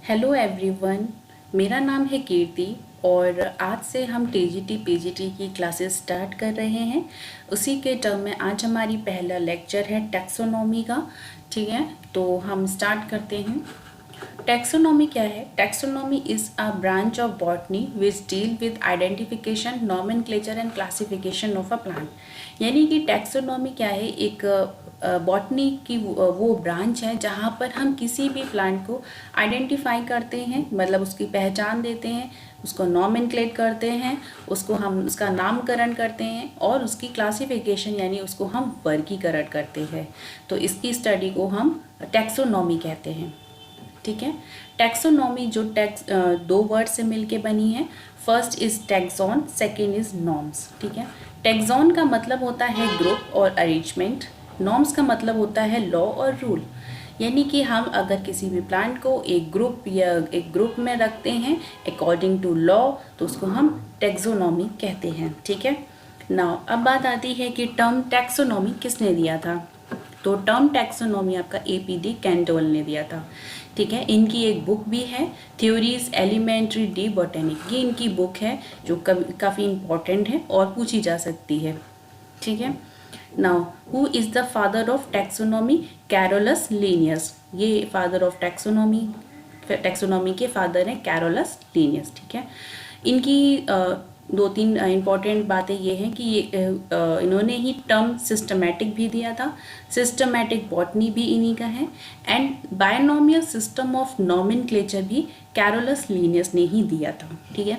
Hello everyone, मेरा नाम है कीर्ति और आज से हम टीजीटी पीजीटी की क्लासेस स्टार्ट कर रहे हैं। उसी के टर्म में आज हमारी पहला लेक्चर है टैक्सोनॉमी का। ठीक है, तो हम स्टार्ट करते हैं। टैक्सोनॉमी क्या है? Taxonomy is a branch of botany which deal with identification, nomenclature and classification of a plant. यानी कि टैक्सोनॉमी क्या है? एक बॉटनी की वो ब्रांच है जहाँ पर हम किसी भी प्लांट को आइडेंटिफाई करते हैं, मतलब उसकी पहचान देते हैं, उसको नॉमेनक्लेट करते हैं, उसको हम उसका नामकरण करते हैं और उसकी क्लासिफिकेशन यानी उसको हम वर्गीकरण करते हैं। तो इसकी स्टडी को हम टैक्सोनॉमी कहते हैं। ठीक है, टैक्सोनॉमी जो दो वर्ड से मिलके बनी है। First is taxon, second is norms. ठीक है, टैक्सॉन का मतलब होता है ग्रुप और अरेंजमेंट, नॉर्म्स का मतलब होता है लॉ और रूल। यानी कि हम अगर किसी भी प्लांट को एक ग्रुप में रखते हैं अकॉर्डिंग टू लॉ, तो उसको हम टैक्सोनॉमी कहते हैं। ठीक है, नाउ अब बात आती है कि टर्म टैक्सोनॉमी किसने दिया था। तो टर्म टैक्सोनॉमी आपका एपीडी कैंटोल ने दिया था। ठीक है, इनकी एक बुक भी है, थ्योरीज एलिमेंट्री डी बॉटेनिक। ये इनकी बुक है जो काफ़ी इम्पॉर्टेंट है और पूछी जा सकती है। ठीक है, now who is the father of taxonomy? Carolus Linnaeus. ये फादर ऑफ टैक्सोनॉमी के फादर हैं कैरोलस लीनियस। ठीक है, इनकी दो तीन इम्पॉर्टेंट बातें ये हैं कि इन्होंने ही टर्म सिस्टमैटिक भी दिया था, सिस्टमैटिक बॉटनी भी इन्हीं का है, and binomial system of nomenclature भी कैरोलस लीनियस ने ही दिया था। ठीक है,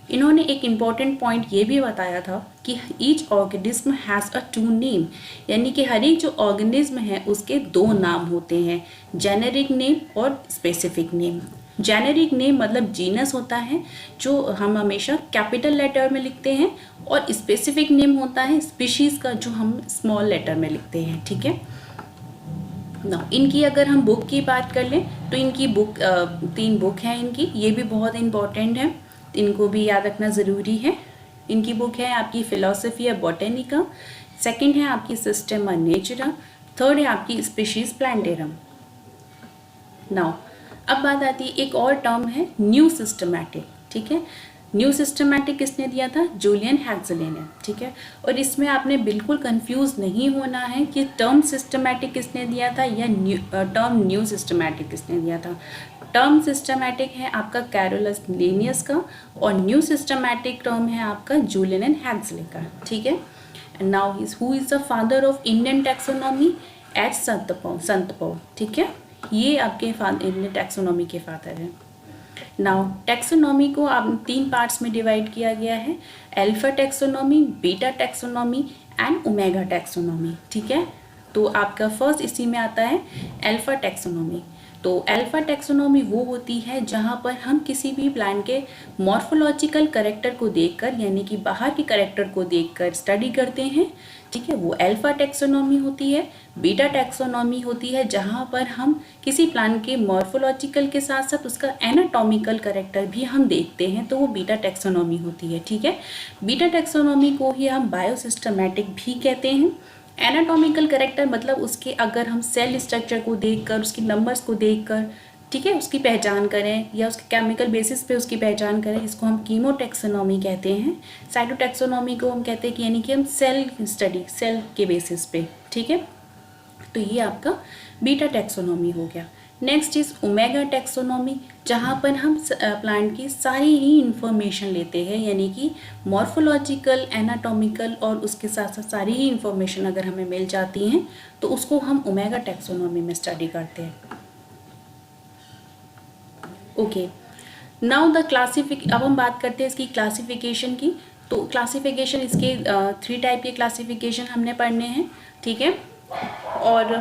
इन्होंने एक इम्पॉर्टेंट पॉइंट ये भी बताया था कि each organism has a two name, यानी कि हर एक जो ऑर्गेनिज्म है उसके दो नाम होते हैं, जेनेरिक नेम और स्पेसिफिक नेम। जेनेरिक नेम मतलब जीनस होता है जो हम हमेशा कैपिटल लेटर में लिखते हैं, और स्पेसिफिक नेम होता है स्पीशीज़ का जो हम स्मॉल लेटर में लिखते हैं। ठीक है, ना इनकी अगर हम बुक की बात कर लें तो इनकी बुक 3 बुक हैं इनकी, ये भी बहुत इंपॉर्टेंट है, इनको भी याद रखना ज़रूरी है। इनकी बुक है आपकी फिलोसफी ऑफ बॉटेनिका, सेकंड है आपकी सिस्टम नेचुरा, थर्ड है आपकी स्पीशीज प्लांटेरम। नाउ अब बात आती है, एक और टर्म है न्यू सिस्टमैटिक। ठीक है, न्यू सिस्टमैटिक किसने दिया था? जूलियन हैक्सले ने। ठीक है, और इसमें आपने बिल्कुल कंफ्यूज नहीं होना है कि टर्म सिस्टमैटिक किसने दिया था या टर्म न्यू सिस्टमैटिक किसने दिया था। टर्म सिस्टमैटिक है आपका कैरोलस लीनियस का और न्यू सिस्टमैटिक टर्म है आपका जूलियन एंड हैक्सले का। ठीक है, now who is the father of Indian taxonomy? H Santapau. ठीक है, ये आपके इंडियन टैक्सोनॉमी के फादर हैं। नाउ टैक्सोनॉमी को आप 3 पार्ट्स में डिवाइड किया गया है, alpha taxonomy, beta taxonomy and omega taxonomy. ठीक है, तो आपका फर्स्ट इसी में आता है अल्फा टैक्सोनॉमी। तो अल्फा टैक्सोनॉमी वो होती है जहाँ पर हम किसी भी प्लांट के मॉर्फोलॉजिकल कैरेक्टर को देखकर, यानी कि बाहर के कैरेक्टर को देखकर स्टडी करते हैं। ठीक है, वो अल्फा टैक्सोनॉमी होती है। बीटा टैक्सोनॉमी होती है जहाँ पर हम किसी प्लांट के मॉर्फोलॉजिकल के साथ साथ उसका एनाटॉमिकल कैरेक्टर भी हम देखते हैं, तो वो बीटा टैक्सोनॉमी होती है। ठीक है, बीटा टैक्सोनॉमी को ही हम बायोसिस्टमैटिक भी कहते हैं। एनाटॉमिकल कैरेक्टर मतलब उसके अगर हम सेल स्ट्रक्चर को देखकर, उसकी नंबर्स को देखकर, ठीक है, उसकी पहचान करें या उसके केमिकल बेसिस पे उसकी पहचान करें, इसको हम कीमोटैक्सोनॉमी कहते हैं। साइटोटैक्सोनॉमी को हम कहते हैं कि यानी कि हम सेल स्टडी, सेल के बेसिस पे। ठीक है, तो ये आपका बीटा टैक्सोनॉमी हो गया। नेक्स्ट इज ओमेगा टैक्सोनॉमी, जहाँ पर हम प्लांट की सारी ही इंफॉर्मेशन लेते हैं, यानी कि मॉर्फोलॉजिकल, एनाटॉमिकल और उसके साथ साथ सारी ही इंफॉर्मेशन अगर हमें मिल जाती हैं तो उसको हम ओमेगा टैक्सोनॉमी में स्टडी करते हैं। ओके, नाउ द अब हम बात करते हैं इसकी क्लासिफिकेशन की। तो क्लासिफिकेशन इसके 3 टाइप के क्लासिफिकेशन हमने पढ़ने हैं। ठीक है, और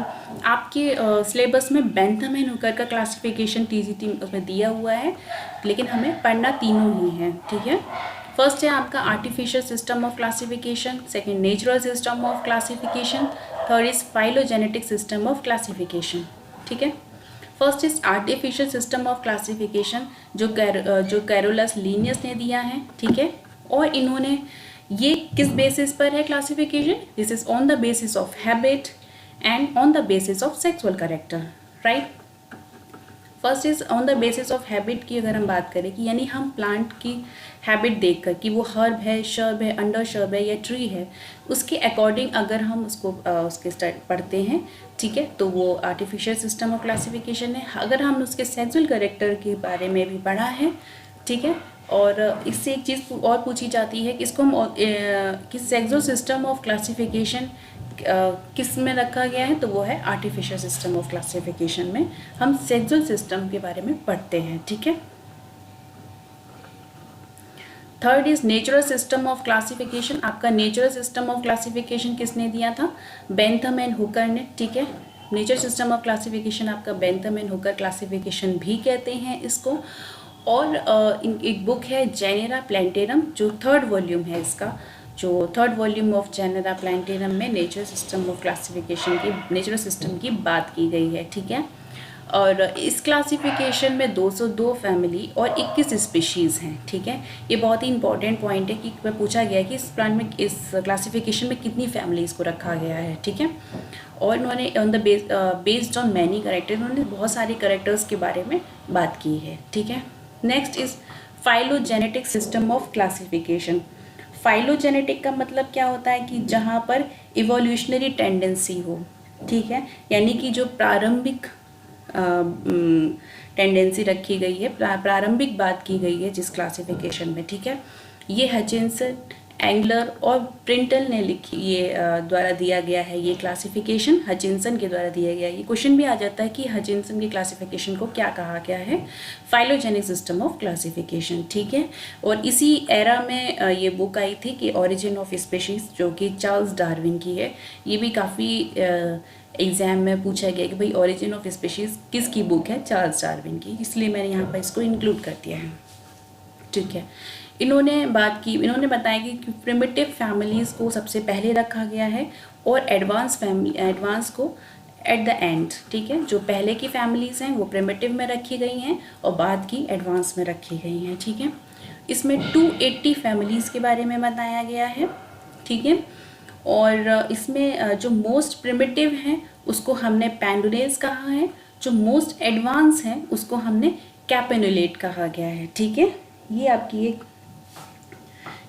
आपके सिलेबस में बेंथम एंड हुकर का क्लासिफिकेशन टीजीटी उसमें दिया हुआ है, लेकिन हमें पढ़ना तीनों ही है। ठीक है, फर्स्ट है आपका artificial system of classification, second natural system of classification, third is phylogenetic system of classification. ठीक है, first is artificial system of classification जो कैरोलस लीनियस ने दिया है। ठीक है, और इन्होंने ये किस बेसिस पर है classification? This is on the basis of habit and on the basis of sexual character, right. First is on the basis of habit की अगर हम बात करें कि यानी हम प्लांट की हैबिट देखकर कि वो हर्ब है, शर्ब है, अंडर शर्ब है या ट्री है, उसके अकॉर्डिंग अगर हम उसको उसके पढ़ते हैं, ठीक है, तो वो आर्टिफिशियल सिस्टम ऑफ क्लासिफिकेशन है। अगर हम उसके सेक्सुअल कैरेक्टर के बारे में भी पढ़ा है, ठीक है, और इससे एक चीज़ और पूछी जाती है कि इसको हम कि सेक्सुअल सिस्टम ऑफ क्लासिफिकेशन किस में रखा गया है, तो वो है आर्टिफिशियल सिस्टम ऑफ क्लासिफिकेशन में हम सेक्सुअल सिस्टम के बारे में पढ़ते हैं, ठीक है। Third is natural system of classification. आपका नेचुरल सिस्टम ऑफ क्लासिफिकेशन किसने दिया था? बेंथम एंड हुकर ने, ठीक है। नेचुरल सिस्टम ऑफ क्लासिफिकेशन आपका बेंथम एंड हुकर क्लासिफिकेशन भी कहते हैं इसको। और एक बुक है जेनेरा प्लैंटेरम, जो थर्ड वॉल्यूम है इसका, जो थर्ड वॉल्यूम ऑफ जेनेरा प्लैंटेरम में नेचुरल सिस्टम ऑफ क्लासिफिकेशन की, नेचुरल सिस्टम की बात की गई है, ठीक है। और इस क्लासिफिकेशन में 202 फैमिली और 21 स्पीशीज़ हैं, ठीक है। ये बहुत ही इंपॉर्टेंट पॉइंट है कि पूछा गया है कि इस प्लांट में, इस क्लासिफिकेशन में कितनी फैमिलीज़ को रखा गया है, ठीक है। और इन्होंने on the based on many character, इन्होंने बहुत सारे करेक्टर्स के बारे में बात की है, ठीक है। Next is phylogenetic system of classification. Phylogenetic का मतलब क्या होता है कि जहाँ पर इवोल्यूशनरी टेंडेंसी हो, ठीक है, यानी कि जो प्रारंभिक टेंडेंसी रखी गई है, प्रारंभिक बात की गई है जिस क्लासिफिकेशन में, ठीक है। ये हचिंसन, एंगलर और प्रिंटल ने लिखी, ये द्वारा दिया गया है, ये क्लासिफिकेशन हचिंसन के द्वारा दिया गया है। ये क्वेश्चन भी आ जाता है कि हचिंसन की क्लासिफिकेशन को क्या कहा गया है? फाइलोजेनिक सिस्टम ऑफ क्लासिफिकेशन, ठीक है। और इसी एरा में ये बुक आई थी कि ओरिजिन ऑफ स्पीशीज, जो कि चार्ल्स डार्विन की है। ये भी काफ़ी एग्ज़ाम में पूछा गया कि भाई ओरिजिन ऑफ स्पीशीज किसकी बुक है? चार्ल्स डार्विन की, इसलिए मैंने यहाँ पर इसको इंक्लूड कर दिया है, ठीक है। इन्होंने बताया कि प्रिमिटिव फैमिलीज़ को सबसे पहले रखा गया है और एडवांस को एट द एंड, ठीक है। जो पहले की फैमिलीज़ हैं वो प्रिमिटिव में रखी गई हैं और बाद की एडवांस में रखी गई हैं, ठीक है। इसमें 280 फैमिलीज़ के बारे में बताया गया है, ठीक है। और इसमें जो मोस्ट प्रिमिटिव हैं उसको हमने पेंडुलेस कहा है, जो मोस्ट एडवांस हैं उसको हमने कैपेनुलेट कहा गया है, ठीक है। ये आपकी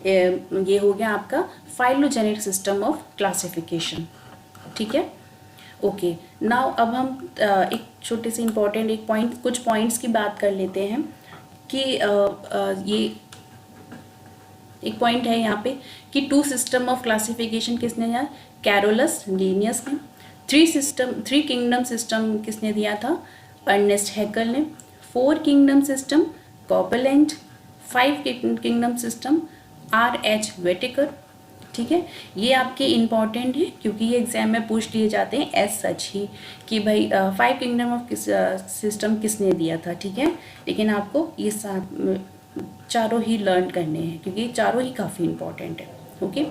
ये हो गया आपका फाइलोजेनिक सिस्टम ऑफ क्लासिफिकेशन, ठीक है। ओके, नाउ अब हम एक छोटे से इम्पॉर्टेंट कुछ पॉइंट्स की बात कर लेते हैं कि ये एक पॉइंट है यहाँ पे कि 2 सिस्टम ऑफ क्लासिफिकेशन किसने दिया? कैरोलस लिनियस ने। 3 किंगडम सिस्टम किसने दिया था? अर्नेस्ट हैकल ने। 4 kingdom system Copeland. 5 kingdom system R.H. वेटिकर, ठीक है। ये आपके इम्पॉर्टेंट है क्योंकि ये एग्जाम में पूछ लिए जाते हैं एज सच ही कि भाई 5 किंगडम ऑफ सिस्टम किसने दिया था, ठीक है। लेकिन आपको ये चारों ही लर्न करने हैं क्योंकि ये चारों ही काफ़ी इंपॉर्टेंट है, ओके।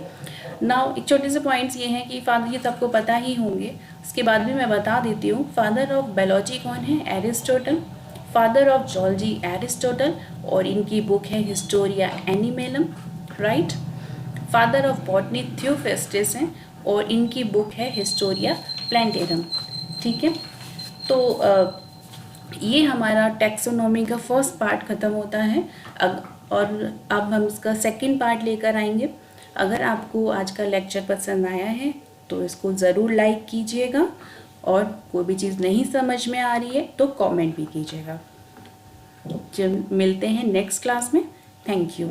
नाउ एक छोटे से पॉइंट्स ये हैं कि फादर, ये सबको पता ही होंगे, उसके बाद भी मैं बता देती हूँ। फादर ऑफ बायोलॉजी कौन है? Aristotle. Father of zoology Aristotle, और इनकी बुक है Historia Animalium, right. Father of botany Theophrastus हैं और इनकी बुक है हिस्टोरिया प्लैंटेरम, ठीक है। तो ये हमारा टैक्सोनॉमी का फर्स्ट पार्ट ख़त्म होता है। और अब हम इसका सेकंड पार्ट लेकर आएंगे। अगर आपको आज का लेक्चर पसंद आया है तो इसको ज़रूर लाइक कीजिएगा, और कोई भी चीज़ नहीं समझ में आ रही है तो कमेंट भी कीजिएगा। जब मिलते हैं नेक्स्ट क्लास में, थैंक यू।